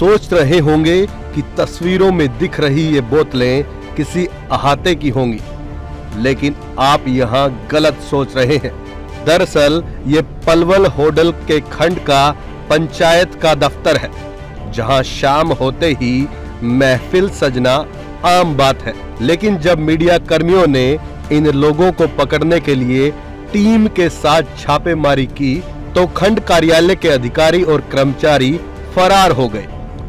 सोच रहे होंगे कि तस्वीरों में दिख रही ये बोतलें किसी अहाते की होंगी, लेकिन आप यहाँ गलत सोच रहे हैं। दरअसल ये पलवल होडल के खंड का पंचायत का दफ्तर है, जहाँ शाम होते ही महफिल सजना आम बात है। लेकिन जब मीडिया कर्मियों ने इन लोगों को पकड़ने के लिए टीम के साथ छापेमारी की तो खंड कार्यालय के अधिकारी और कर्मचारी फरार हो गए।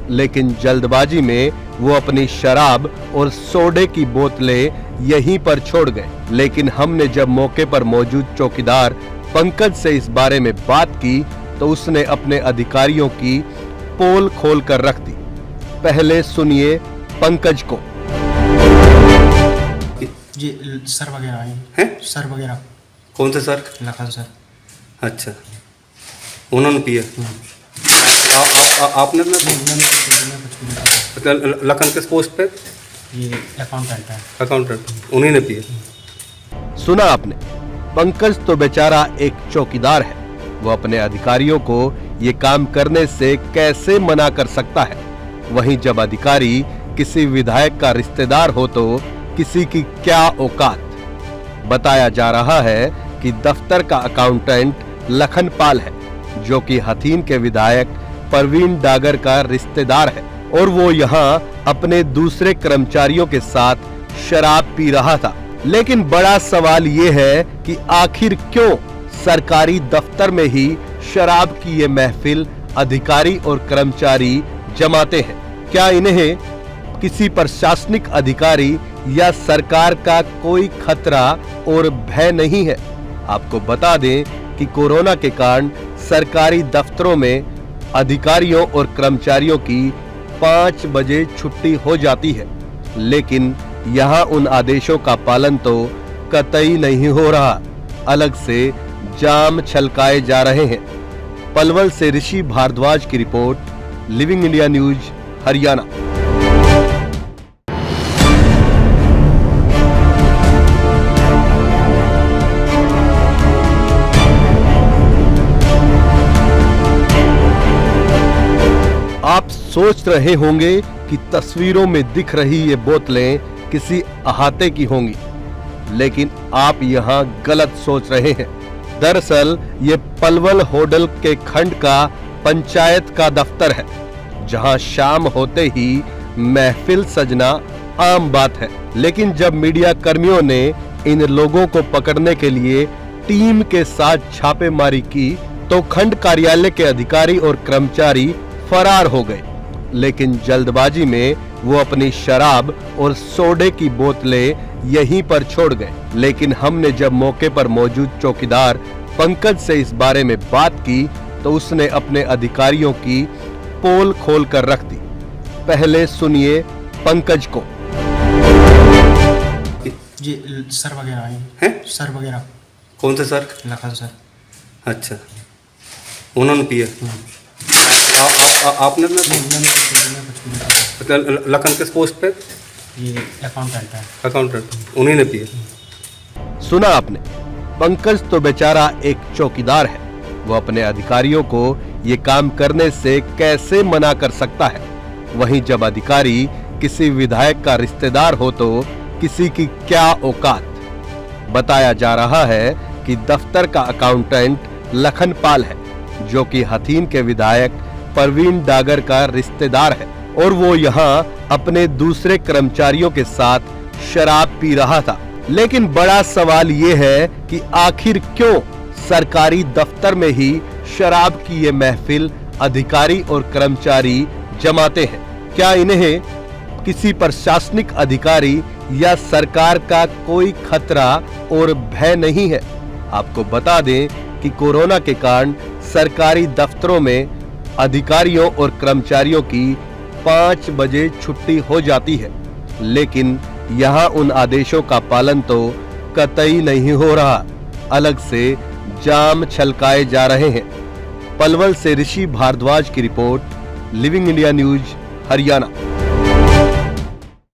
लेकिन जल्दबाजी में वो अपनी शराब और सोडे की बोतलें यहीं पर छोड़ गए। लेकिन हमने जब मौके पर मौजूद चौकीदार पंकज से इस बारे में बात की तो उसने अपने अधिकारियों की पोल खोल कर रख दी। पहले सुनिए पंकज को। जी सर वगैरह आए हैं? सर वगैरह। कौन से सर? लखन सर। अच्छा, उन्होंने पिया। आपने लखन किस पोस्ट पे? ये अकाउंटेंट है। अकाउंटेंट, उन्हीं ने पिया। सुना आपने, पंकज तो बेचारा एक चौकीदार है। वो अपने अधिकारियों को ये काम करने से कैसे मना कर सकता है। वहीं जब अधिकारी किसी विधायक का रिश्तेदार हो तो किसी की क्या औकात। बताया जा रहा है कि दफ्तर का अकाउंटेंट लखन पाल है, जो कि हथीन के विधायक परवीन डागर का रिश्तेदार है, और वो यहाँ अपने दूसरे कर्मचारियों के साथ शराब पी रहा था। लेकिन बड़ा सवाल ये है कि आखिर क्यों सरकारी दफ्तर में ही शराब की ये महफिल अधिकारी और कर्मचारी जमाते हैं। क्या इन्हें किसी प्रशासनिक अधिकारी या सरकार का कोई खतरा और भय नहीं है? आपको बता दें कि कोरोना के कारण सरकारी दफ्तरों में अधिकारियों और कर्मचारियों की 5 बजे छुट्टी हो जाती है, लेकिन यहाँ उन आदेशों का पालन तो कतई नहीं हो रहा। अलग से जाम छलकाए जा रहे हैं। पलवल से ऋषि भारद्वाज की report, living India news, Haryana. आप सोच रहे होंगे कि तस्वीरों में दिख रही ये बोतलें किसी अहाते की होंगी, लेकिन आप यहाँ गलत सोच रहे हैं। दरअसल ये पलवल होडल के खंड का पंचायत का दफ्तर है, जहाँ शाम होते ही महफिल सजना आम बात है। लेकिन जब मीडिया कर्मियों ने इन लोगों को पकड़ने के लिए टीम के साथ छापेमारी की तो खंड कार्यालय के अधिकारी और कर्मचारी फरार हो गए। लेकिन जल्दबाजी में वो अपनी शराब और सोडे की बोतलें यहीं पर छोड़ गए। लेकिन हमने जब मौके पर मौजूद चौकीदार पंकज से इस बारे में बात की तो उसने अपने अधिकारियों की पोल खोल कर रख दी। पहले सुनिए पंकज को। जी सर वगैरह आए हैं? सर वगैरह। कौन से सर? लखन सर। अच्छा, उन्होंने पिया। आपने लखन किस पोस्ट पे? ये अकाउंटेंट है। अकाउंटेंट, उन्हीं ने पिया। सुना आपने, पंकज तो बेचारा एक चौकीदार है। वो अपने अधिकारियों को ये काम करने से कैसे मना कर सकता है। वहीं जब अधिकारी किसी विधायक का रिश्तेदार हो तो किसी की क्या औकात। बताया जा रहा है कि दफ्तर का अकाउंटेंट लखन पाल है, जो कि हथीन के विधायक परवीन डागर का रिश्तेदार है, और वो यहाँ अपने दूसरे कर्मचारियों के साथ शराब पी रहा था। लेकिन बड़ा सवाल ये है कि आखिर क्यों सरकारी दफ्तर में ही शराब की ये महफिल अधिकारी और कर्मचारी जमाते हैं। क्या इन्हें किसी प्रशासनिक अधिकारी या सरकार का कोई खतरा और भय नहीं है? आपको बता दें कि कोरोना के कारण सरकारी दफ्तरों में अधिकारियों और कर्मचारियों की 5 बजे छुट्टी हो जाती है, लेकिन यहाँ उन आदेशों का पालन तो कतई नहीं हो रहा। अलग से जाम छलकाए जा रहे हैं। पलवल से ऋषि भारद्वाज की report, living India news, Haryana.